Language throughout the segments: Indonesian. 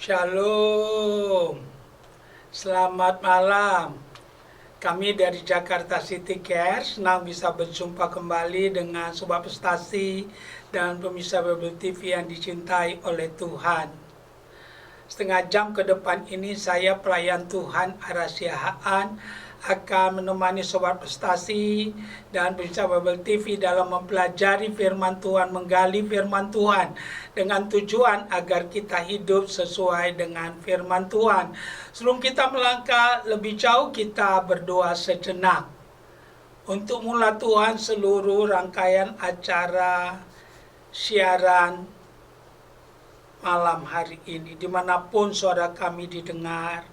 Shalom, selamat malam. Kami dari Jakarta City Care senang bisa berjumpa kembali dengan Sobat Prestasi dan pemirsa Bible TV yang dicintai oleh Tuhan. Setengah jam ke depan ini saya pelayan Tuhan Arasya Haan akan menemani Sobat Prestasi dan pemirsa Bible TV dalam mempelajari firman Tuhan, menggali firman Tuhan dengan tujuan agar kita hidup sesuai dengan firman Tuhan. Sebelum kita melangkah lebih jauh, kita berdoa sejenak untuk mula Tuhan seluruh rangkaian acara siaran malam hari ini. Dimanapun suara kami didengar,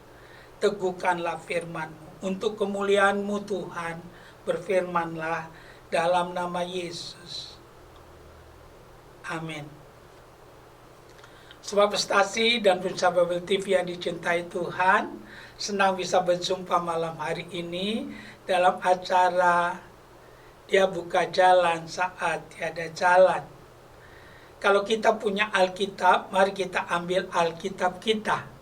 teguhkanlah firman-Mu. Untuk kemuliaan-Mu Tuhan, berfirmanlah dalam nama Yesus. Amin. Sobat Prestasi dan pemirsa Bible TV yang dicintai Tuhan, senang bisa berjumpa malam hari ini dalam acara Dia Buka Jalan Saat Tiada Jalan. Kalau kita punya Alkitab, mari kita ambil Alkitab kita.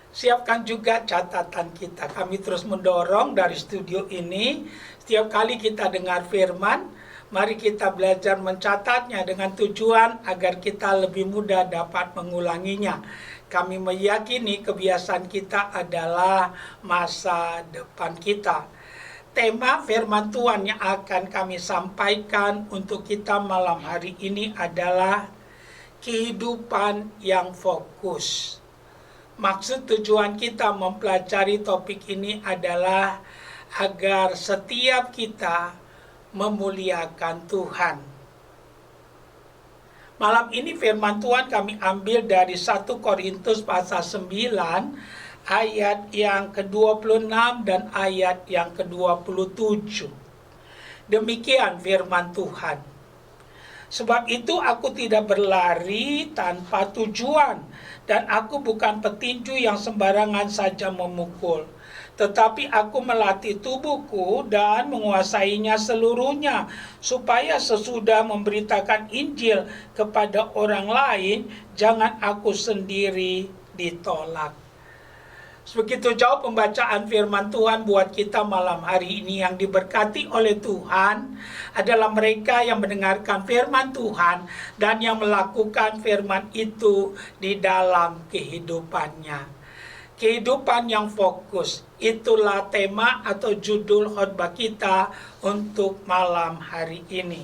Siapkan juga catatan kita. Kami terus mendorong dari studio ini, setiap kali kita dengar firman, mari kita belajar mencatatnya dengan tujuan agar kita lebih mudah dapat mengulanginya. Kami meyakini kebiasaan kita adalah masa depan kita. Tema firman Tuhan yang akan kami sampaikan untuk kita malam hari ini adalah kehidupan yang fokus. Maksud tujuan kita mempelajari topik ini adalah agar setiap kita memuliakan Tuhan. Malam ini firman Tuhan kami ambil dari 1 Korintus pasal 9 ayat yang ke-26 dan ayat yang ke-27. Demikian firman Tuhan. Sebab itu aku tidak berlari tanpa tujuan, dan aku bukan petinju yang sembarangan saja memukul. Tetapi aku melatih tubuhku dan menguasainya seluruhnya, supaya sesudah memberitakan Injil kepada orang lain, jangan aku sendiri ditolak. Begitu jauh pembacaan firman Tuhan buat kita malam hari ini. Yang diberkati oleh Tuhan adalah mereka yang mendengarkan firman Tuhan dan yang melakukan firman itu di dalam kehidupannya. Kehidupan yang fokus, itulah tema atau judul khotbah kita untuk malam hari ini.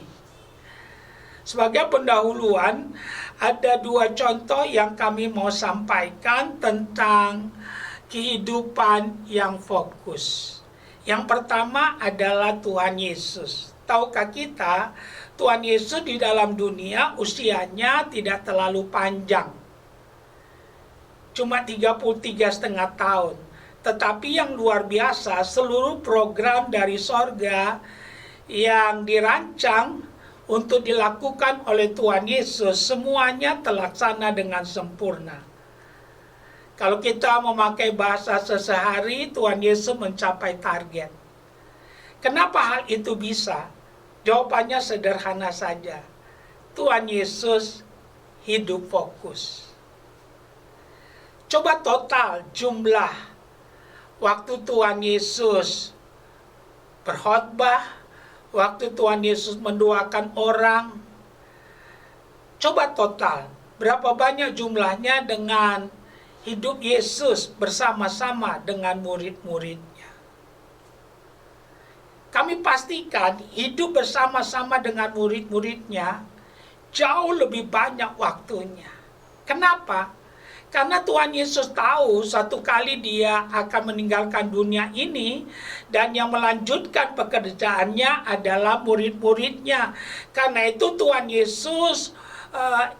Sebagai pendahuluan, ada dua contoh yang kami mau sampaikan tentang kehidupan yang fokus. Yang pertama adalah Tuhan Yesus. Tahukah kita, Tuhan Yesus di dalam dunia usianya tidak terlalu panjang. Cuma 33,5 tahun. Tetapi yang luar biasa, seluruh program dari sorga yang dirancang untuk dilakukan oleh Tuhan Yesus, semuanya terlaksana dengan sempurna. Kalau kita memakai bahasa sehari-hari, Tuhan Yesus mencapai target. Kenapa hal itu bisa? Jawabannya sederhana saja. Tuhan Yesus hidup fokus. Coba total jumlah waktu Tuhan Yesus berkhotbah, waktu Tuhan Yesus mendoakan orang. Coba total, berapa banyak jumlahnya dengan hidup Yesus bersama-sama dengan murid-muridnya. Kami pastikan hidup bersama-sama dengan murid-muridnya jauh lebih banyak waktunya. Kenapa? Karena Tuhan Yesus tahu satu kali dia akan meninggalkan dunia ini, dan yang melanjutkan pekerjaannya adalah murid-muridnya. Karena itu Tuhan Yesus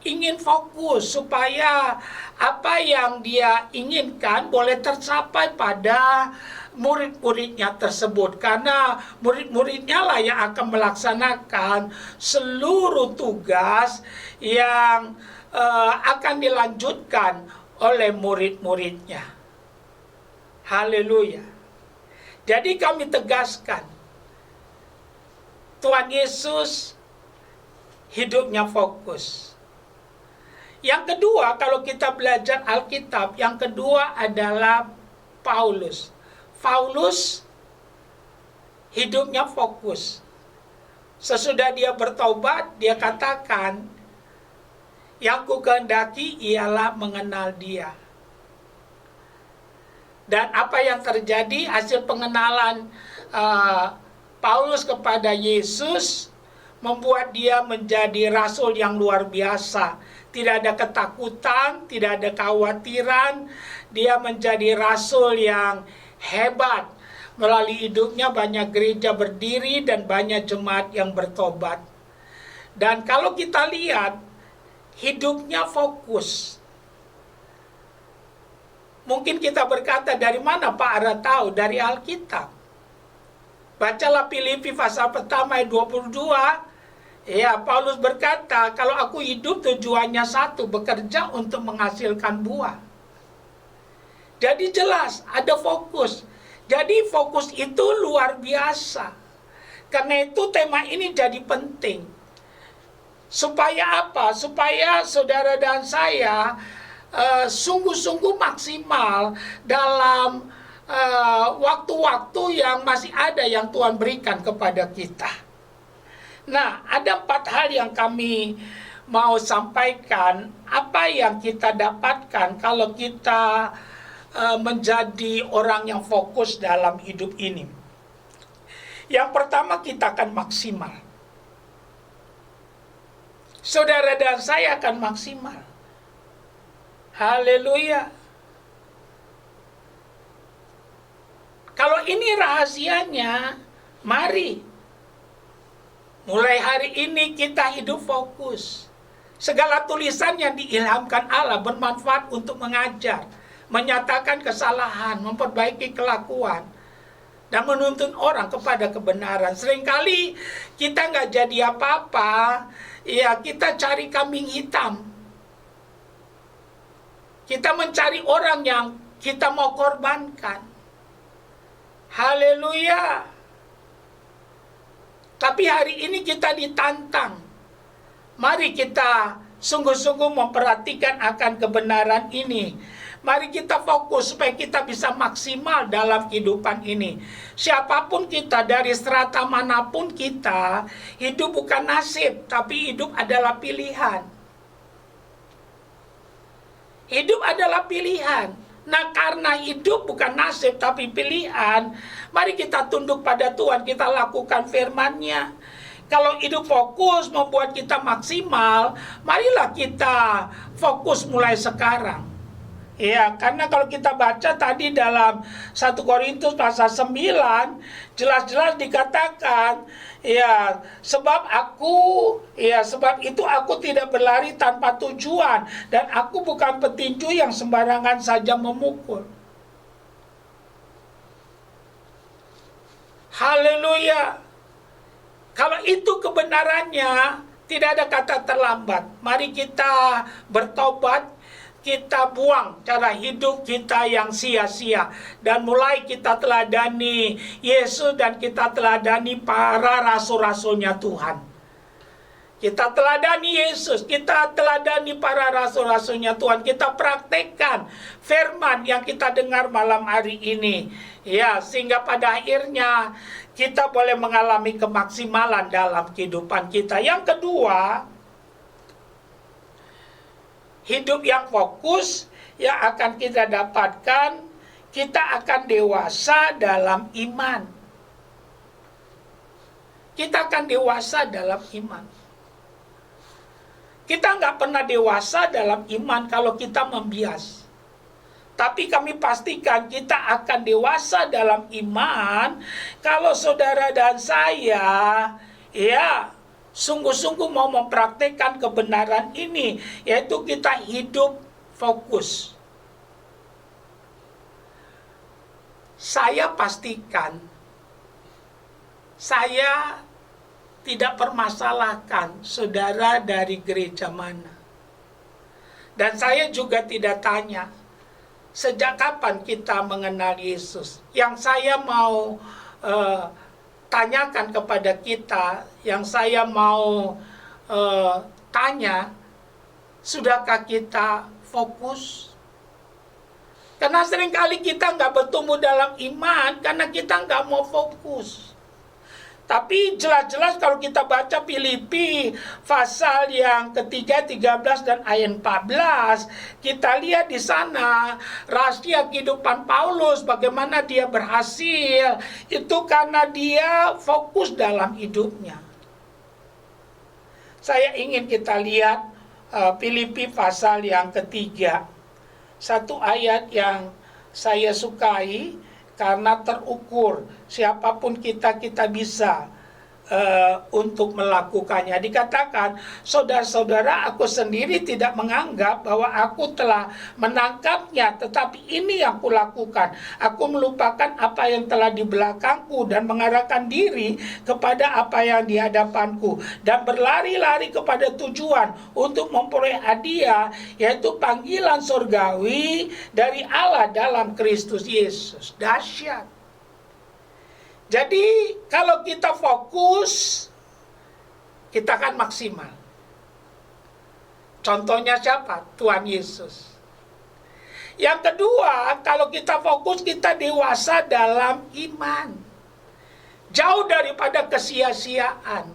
ingin fokus supaya apa yang dia inginkan boleh tercapai pada murid-muridnya tersebut, karena murid-muridnya lah yang akan melaksanakan seluruh tugas yang akan dilanjutkan oleh murid-muridnya. Haleluya. Jadi kami tegaskan, Tuhan Yesus hidupnya fokus. Yang kedua, kalau kita belajar Alkitab, yang kedua adalah Paulus. Paulus hidupnya fokus. Sesudah dia bertobat, dia katakan, yang ku kehendaki ialah mengenal dia. Dan apa yang terjadi hasil pengenalan Paulus kepada Yesus membuat dia menjadi rasul yang luar biasa. Tidak ada ketakutan, tidak ada kekhawatiran. Dia menjadi rasul yang hebat. Melalui hidupnya banyak gereja berdiri dan banyak jemaat yang bertobat. Dan kalau kita lihat, hidupnya fokus. Mungkin kita berkata, dari mana Pak Ara tahu? Dari Alkitab. Bacalah Filipi pasal pertama ayat 22. Ya, Paulus berkata, kalau aku hidup tujuannya satu, bekerja untuk menghasilkan buah. Jadi jelas, ada fokus. Jadi fokus itu luar biasa. Karena itu tema ini jadi penting. Supaya apa? Supaya saudara dan saya sungguh-sungguh maksimal dalam waktu-waktu yang masih ada yang Tuhan berikan kepada kita. Nah, ada 4 hal yang kami mau sampaikan. Apa yang kita dapatkan kalau kita menjadi orang yang fokus dalam hidup ini. Yang pertama, kita akan maksimal. Saudara dan saya akan maksimal. Haleluya. Kalau ini rahasianya, mari mulai hari ini kita hidup fokus. Segala tulisan yang diilhamkan Allah bermanfaat untuk mengajar, menyatakan kesalahan, memperbaiki kelakuan, dan menuntun orang kepada kebenaran. Seringkali kita nggak jadi apa-apa, ya kita cari kambing hitam. Kita mencari orang yang kita mau korbankan. Haleluya. Tapi hari ini kita ditantang. Mari kita sungguh-sungguh memperhatikan akan kebenaran ini. Mari kita fokus supaya kita bisa maksimal dalam kehidupan ini. Siapapun kita, dari strata manapun kita, hidup bukan nasib, tapi hidup adalah pilihan. Hidup adalah pilihan. Nah, karena hidup bukan nasib tapi pilihan, mari kita tunduk pada Tuhan, kita lakukan firman-Nya. Kalau hidup fokus membuat kita maksimal, marilah kita fokus mulai sekarang. Ya, karena kalau kita baca tadi dalam 1 Korintus pasal 9, jelas-jelas dikatakan, ya, sebab itu aku tidak berlari tanpa tujuan, dan aku bukan petinju yang sembarangan saja memukul. Haleluya. Kalau itu kebenarannya, tidak ada kata terlambat. Mari kita bertobat, kita buang cara hidup kita yang sia-sia, dan mulai kita teladani Yesus dan kita teladani para rasul-rasulnya Tuhan. Kita teladani Yesus, kita teladani para rasul-rasulnya Tuhan. Kita praktekkan firman yang kita dengar malam hari ini. Ya, sehingga pada akhirnya kita boleh mengalami kemaksimalan dalam kehidupan kita. Yang kedua, hidup yang fokus yang akan kita dapatkan, kita akan dewasa dalam iman. Kita akan dewasa dalam iman. Kita nggak pernah dewasa dalam iman kalau kita membias. Tapi kami pastikan kita akan dewasa dalam iman kalau saudara dan saya, ya, sungguh-sungguh mau mempraktekkan kebenaran ini, yaitu kita hidup fokus. Saya pastikan, saya tidak permasalahkan saudara dari gereja mana. Dan saya juga tidak tanya, sejak kapan kita mengenal Yesus? Yang saya mau tanyakan kepada kita, yang saya mau tanya, Sudahkah kita fokus? Karena seringkali kita nggak bertumbuh dalam iman karena kita nggak mau fokus. Tapi jelas-jelas kalau kita baca Filipi pasal yang ketiga 13 dan ayat 14, kita lihat di sana rahasia kehidupan Paulus, bagaimana dia berhasil, itu karena dia fokus dalam hidupnya. Saya ingin kita lihat Filipi pasal yang ketiga, satu ayat yang saya sukai karena terukur siapapun kita bisa untuk melakukannya. Dikatakan, saudara-saudara, aku sendiri tidak menganggap bahwa aku telah menangkapnya, tetapi ini yang kulakukan. Aku melupakan apa yang telah di belakangku dan mengarahkan diri kepada apa yang di hadapanku, dan berlari-lari kepada tujuan untuk memperoleh hadiah, yaitu panggilan surgawi dari Allah dalam Kristus Yesus. Dahsyat. Jadi kalau kita fokus, kita akan maksimal. Contohnya siapa? Tuhan Yesus. Yang kedua, kalau kita fokus, kita dewasa dalam iman. Jauh daripada kesia-siaan.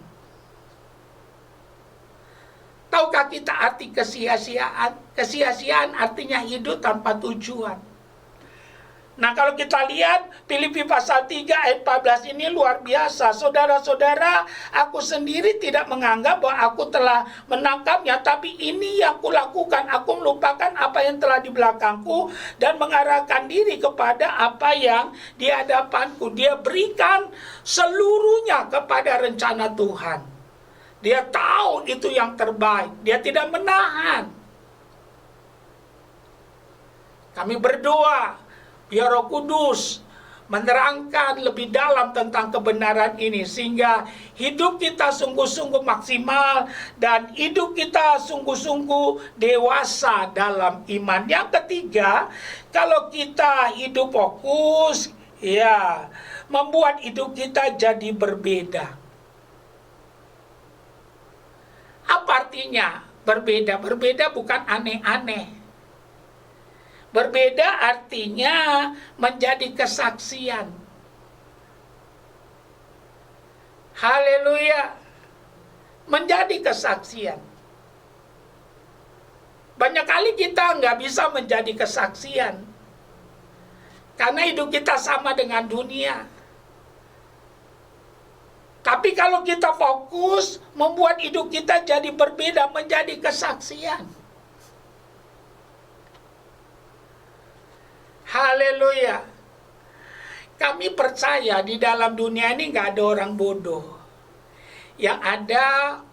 Tahukah kita arti kesia-siaan? Kesia-siaan artinya hidup tanpa tujuan. Nah, kalau kita lihat Filipi pasal 3 ayat 14 ini luar biasa. Saudara-saudara, aku sendiri tidak menganggap bahwa aku telah menangkapnya, tapi ini yang kulakukan. Aku melupakan apa yang telah di belakangku dan mengarahkan diri kepada apa yang di hadapanku. Dia berikan seluruhnya kepada rencana Tuhan. Dia tahu itu yang terbaik. Dia tidak menahan. Kami berdoa biar Roh Kudus menerangkan lebih dalam tentang kebenaran ini, sehingga hidup kita sungguh-sungguh maksimal dan hidup kita sungguh-sungguh dewasa dalam iman. Yang ketiga, kalau kita hidup fokus, ya, membuat hidup kita jadi berbeda. Apa artinya berbeda? Berbeda bukan aneh-aneh. Berbeda artinya menjadi kesaksian. Haleluya. Menjadi kesaksian. Banyak kali kita nggak bisa menjadi kesaksian. Karena hidup kita sama dengan dunia. Tapi kalau kita fokus, membuat hidup kita jadi berbeda, menjadi kesaksian. Haleluya. Kami percaya di dalam dunia ini nggak ada orang bodoh. Yang ada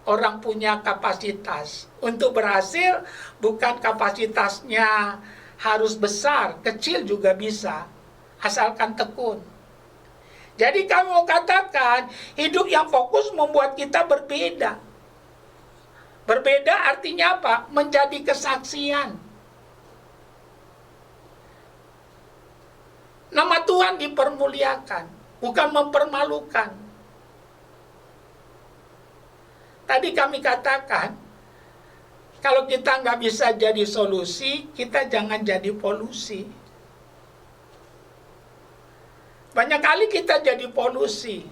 orang punya kapasitas. Untuk berhasil, bukan kapasitasnya harus besar, kecil juga bisa. Asalkan tekun. Jadi kami mau katakan, hidup yang fokus membuat kita berbeda. Berbeda artinya apa? Menjadi kesaksian. Nama Tuhan dipermuliakan, bukan mempermalukan. Tadi kami katakan, kalau kita nggak bisa jadi solusi, kita jangan jadi polusi. Banyak kali kita jadi polusi.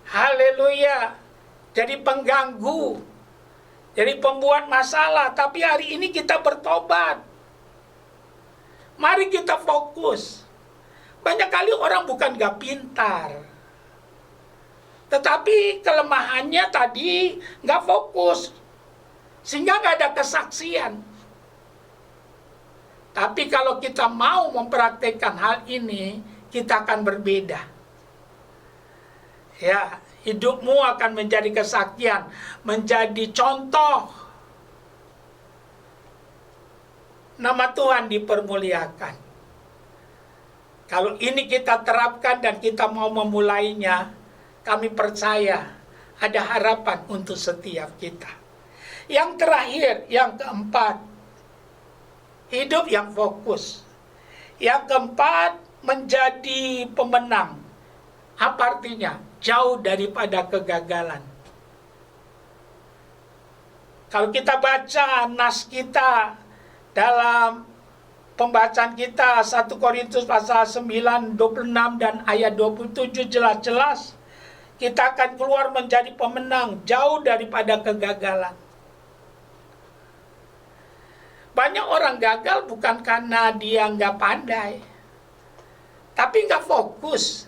Haleluya. Jadi pengganggu. Jadi pembuat masalah. Tapi hari ini kita bertobat. Mari kita fokus. Banyak kali orang bukan gak pintar, tetapi kelemahannya tadi gak fokus, sehingga gak ada kesaksian. Tapi kalau kita mau mempraktekkan hal ini, kita akan berbeda. Ya, hidupmu akan menjadi kesaksian, menjadi contoh. Nama Tuhan dipermuliakan. Kalau ini kita terapkan dan kita mau memulainya, kami percaya ada harapan untuk setiap kita. Yang terakhir, yang keempat, hidup yang fokus. Yang keempat, menjadi pemenang. Apa artinya? Jauh daripada kegagalan. Kalau kita baca nas kita dalam pembacaan kita 1 Korintus pasal 9, 26 dan ayat 27 jelas-jelas kita akan keluar menjadi pemenang jauh daripada kegagalan. Banyak orang gagal bukan karena dia nggak pandai, tapi nggak fokus.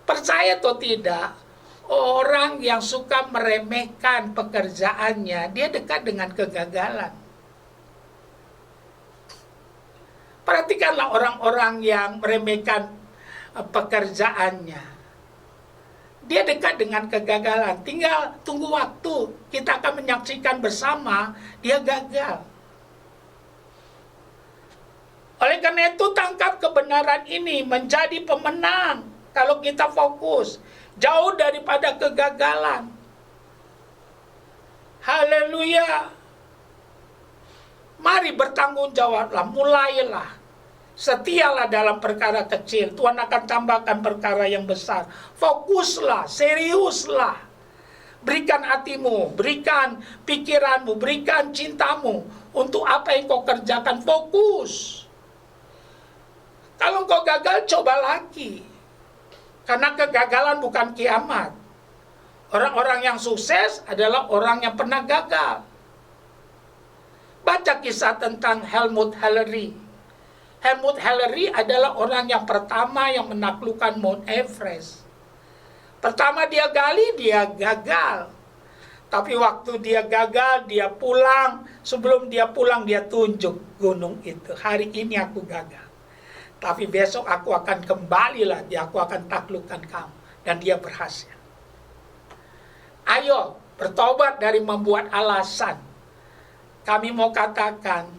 Percaya atau tidak, orang yang suka meremehkan pekerjaannya, dia dekat dengan kegagalan. Perhatikanlah orang-orang yang meremehkan pekerjaannya. Dia dekat dengan kegagalan. Tinggal tunggu waktu, kita akan menyaksikan bersama dia gagal. Oleh karena itu, tangkap kebenaran ini menjadi pemenang kalau kita fokus jauh daripada kegagalan. Haleluya. Mari bertanggung jawablah, mulailah. Setialah dalam perkara kecil, Tuhan akan tambahkan perkara yang besar. Fokuslah, seriuslah. Berikan hatimu, berikan pikiranmu, berikan cintamu untuk apa yang kau kerjakan. Fokus. Kalau kau gagal, coba lagi. Karena kegagalan bukan kiamat. Orang-orang yang sukses adalah orang yang pernah gagal. Baca kisah tentang Helmut Hillary. Helmut Hillary adalah orang yang pertama yang menaklukkan Mount Everest. Pertama dia gali, dia gagal. Tapi waktu dia gagal, dia pulang. Sebelum dia pulang, dia tunjuk gunung itu. Hari ini aku gagal. Tapi besok aku akan kembali lagi, aku akan taklukkan kamu. Dan dia berhasil. Ayo, bertobat dari membuat alasan. Kami mau katakan,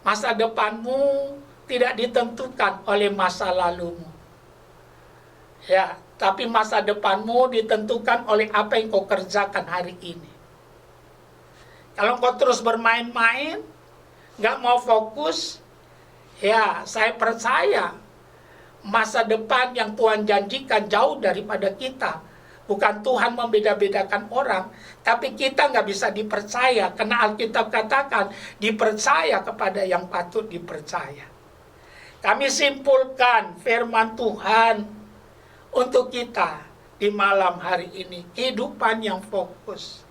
masa depanmu tidak ditentukan oleh masa lalumu. Ya, tapi masa depanmu ditentukan oleh apa yang kau kerjakan hari ini. Kalau kau terus bermain-main, nggak mau fokus, ya, saya percaya masa depan yang Tuhan janjikan jauh daripada kita. Bukan Tuhan membeda-bedakan orang, tapi kita nggak bisa dipercaya. Karena Alkitab katakan, dipercaya kepada yang patut dipercaya. Kami simpulkan firman Tuhan untuk kita di malam hari ini. Kehidupan yang fokus.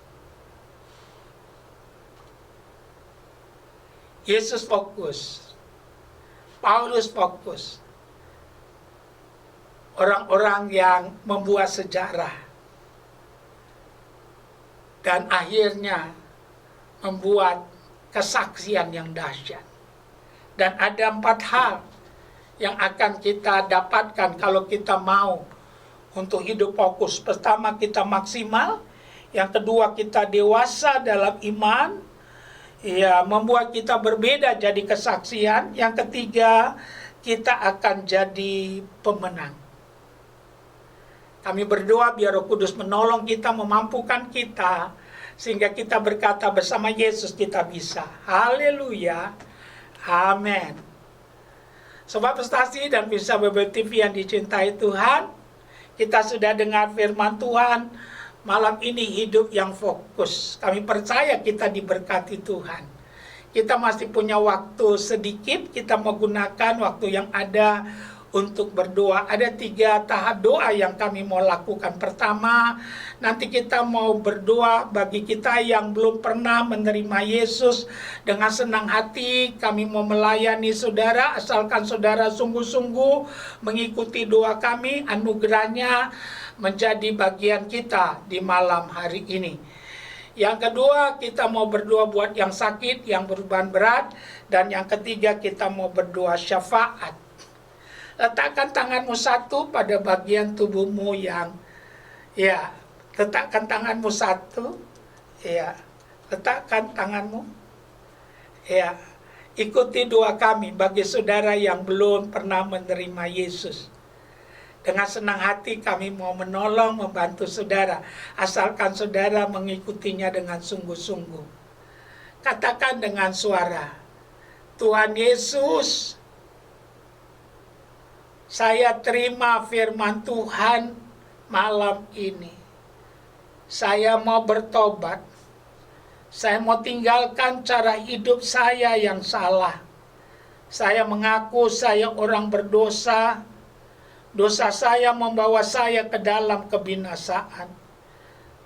Yesus fokus. Paulus fokus. Orang-orang yang membuat sejarah. Dan akhirnya membuat kesaksian yang dahsyat. Dan ada 4 hal yang akan kita dapatkan kalau kita mau untuk hidup fokus. Pertama, kita maksimal. Yang kedua, kita dewasa dalam iman. Ya, membuat kita berbeda jadi kesaksian. Yang ketiga, kita akan jadi pemenang. Kami berdoa biar Roh Kudus menolong kita, memampukan kita, sehingga kita berkata bersama Yesus kita bisa. Haleluya. Amin. Sobat Prestasi dan Bisa Bible TV yang dicintai Tuhan, kita sudah dengar firman Tuhan. Malam ini hidup yang fokus. Kami percaya kita diberkati Tuhan. Kita masih punya waktu sedikit, kita menggunakan waktu yang ada untuk berdoa. Ada 3 tahap doa yang kami mau lakukan. Pertama, nanti kita mau berdoa bagi kita yang belum pernah menerima Yesus. Dengan senang hati kami mau melayani saudara, asalkan saudara sungguh-sungguh mengikuti doa kami, anugerahnya menjadi bagian kita di malam hari ini. Yang kedua, kita mau berdoa buat yang sakit, yang beban berat. Dan yang ketiga, kita mau berdoa syafaat. Letakkan tanganmu satu pada bagian tubuhmu yang, ya, letakkan tanganmu satu, ya, letakkan tanganmu, ya, ikuti doa kami bagi saudara yang belum pernah menerima Yesus. Dengan senang hati kami mau menolong, membantu saudara, asalkan saudara mengikutinya dengan sungguh-sungguh. Katakan dengan suara, Tuhan Yesus, saya terima firman Tuhan malam ini. Saya mau bertobat Saya mau tinggalkan cara hidup saya yang salah. Saya mengaku saya orang berdosa. Dosa saya membawa saya ke dalam kebinasaan.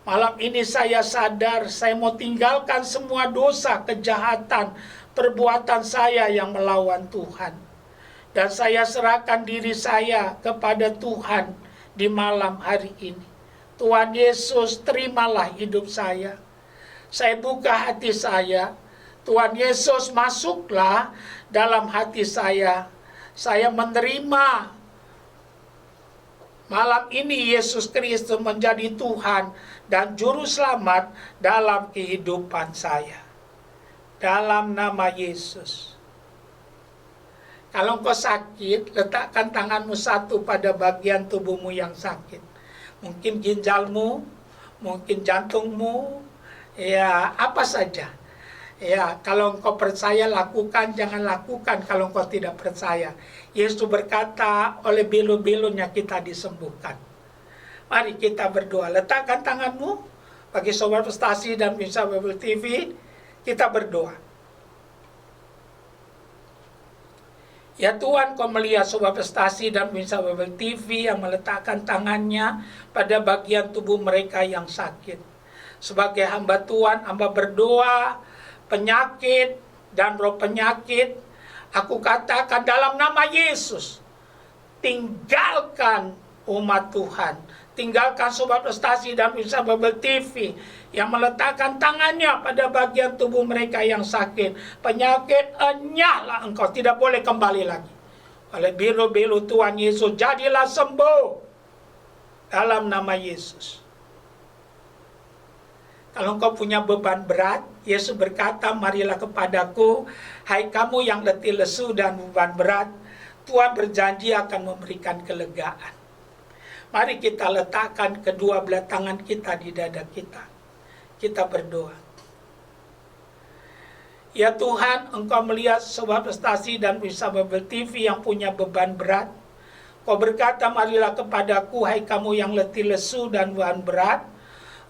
Malam ini saya sadar saya mau tinggalkan semua dosa, kejahatan, perbuatan saya yang melawan Tuhan. Dan saya serahkan diri saya kepada Tuhan di malam hari ini. Tuhan Yesus, terimalah hidup saya. Saya buka hati saya. Tuhan Yesus, masuklah dalam hati saya. Saya menerima malam ini Yesus Kristus menjadi Tuhan dan Juru Selamat dalam kehidupan saya. Dalam nama Yesus. Kalau engkau sakit, letakkan tanganmu satu pada bagian tubuhmu yang sakit. Mungkin ginjalmu, mungkin jantungmu, ya apa saja. Ya, kalau engkau percaya lakukan, jangan lakukan kalau engkau tidak percaya. Yesus berkata, oleh belu-belunya kita disembuhkan. Mari kita berdoa. Letakkan tanganmu bagi Sobat Prestasi dan Pemirsa Bible TV. Kita berdoa. Ya Tuhan, kau melihat Sobat Prestasi dan Pemirsa Bible TV yang meletakkan tangannya pada bagian tubuh mereka yang sakit. Sebagai hamba Tuhan, hamba berdoa, penyakit dan roh penyakit, aku katakan dalam nama Yesus, tinggalkan umat Tuhan, tinggalkan Sobat Prestasi dan Pemirsa Bible TV yang meletakkan tangannya pada bagian tubuh mereka yang sakit. Penyakit, enyahlah engkau, tidak boleh kembali lagi. Oleh belu-belu Tuhan Yesus, jadilah sembuh dalam nama Yesus. Kalau engkau punya beban berat, Yesus berkata, marilah kepadaku, hai kamu yang letih lesu dan beban berat, Tuhan berjanji akan memberikan kelegaan. Mari kita letakkan kedua belah tangan kita di dada kita. Kita berdoa. Ya Tuhan, engkau melihat Sobat Prestasi dan Pemirsa Bible TV yang punya beban berat. Kau berkata, marilah kepadaku, hai kamu yang letih lesu dan beban berat.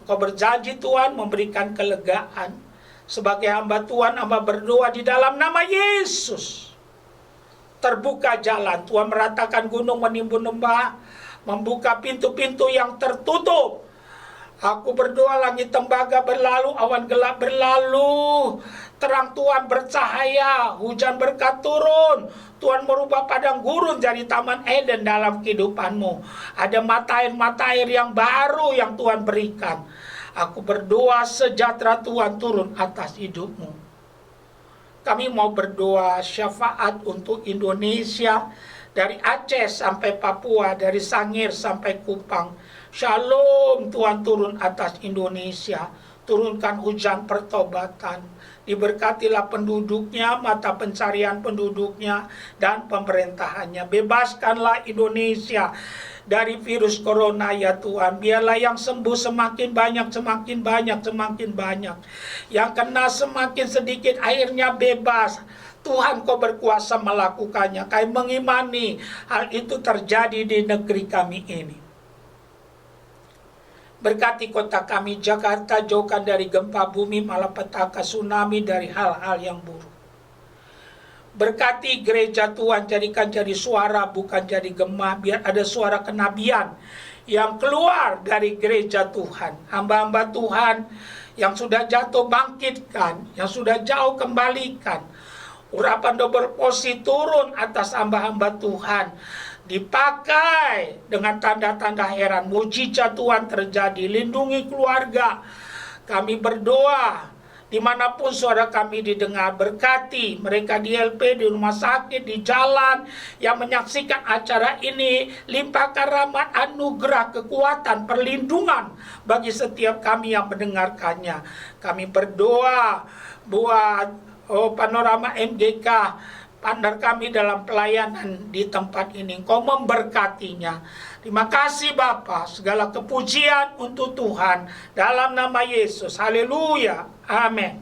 Engkau berjanji Tuhan memberikan kelegaan. Sebagai hamba Tuhan, hamba berdoa di dalam nama Yesus. Terbuka jalan, Tuhan meratakan gunung menimbun lembah, membuka pintu-pintu yang tertutup. Aku berdoa langit tembaga berlalu, awan gelap berlalu, terang Tuhan bercahaya, hujan berkat turun. Tuhan merubah padang gurun jadi taman Eden dalam kehidupanmu. Ada mata air yang baru yang Tuhan berikan. Aku berdoa sejahtera Tuhan turun atas hidupmu. Kami mau berdoa syafaat untuk Indonesia, dari Aceh sampai Papua, dari Sangir sampai Kupang. Shalom Tuhan turun atas Indonesia. Turunkan hujan pertobatan. Diberkatilah penduduknya, mata pencarian penduduknya, dan pemerintahannya. Bebaskanlah Indonesia dari virus corona ya Tuhan. Biarlah yang sembuh semakin banyak, semakin banyak, semakin banyak. Yang kena semakin sedikit, akhirnya bebas. Tuhan kau berkuasa melakukannya. Kami mengimani hal itu terjadi di negeri kami ini. Berkati kota kami Jakarta, jauhkan dari gempa bumi, malapetaka, tsunami, dari hal-hal yang buruk. Berkati gereja Tuhan, jadikan jadi suara bukan jadi gema. Biar ada suara kenabian yang keluar dari gereja Tuhan. Hamba-hamba Tuhan yang sudah jatuh bangkitkan, yang sudah jauh kembalikan. Urapan double porsi turun atas hamba-hamba Tuhan. Dipakai dengan tanda-tanda heran, mujizat Tuhan terjadi. Lindungi keluarga. Kami berdoa dimanapun suara kami didengar. Berkati mereka di LP, di rumah sakit, di jalan yang menyaksikan acara ini. Limpahkan rahmat, anugerah, kekuatan, perlindungan bagi setiap kami yang mendengarkannya. Kami berdoa buat Panorama MGK, partner kami dalam pelayanan di tempat ini. Engkau memberkatinya. Terima kasih Bapa, segala kepujian untuk Tuhan dalam nama Yesus. Haleluya. Amin.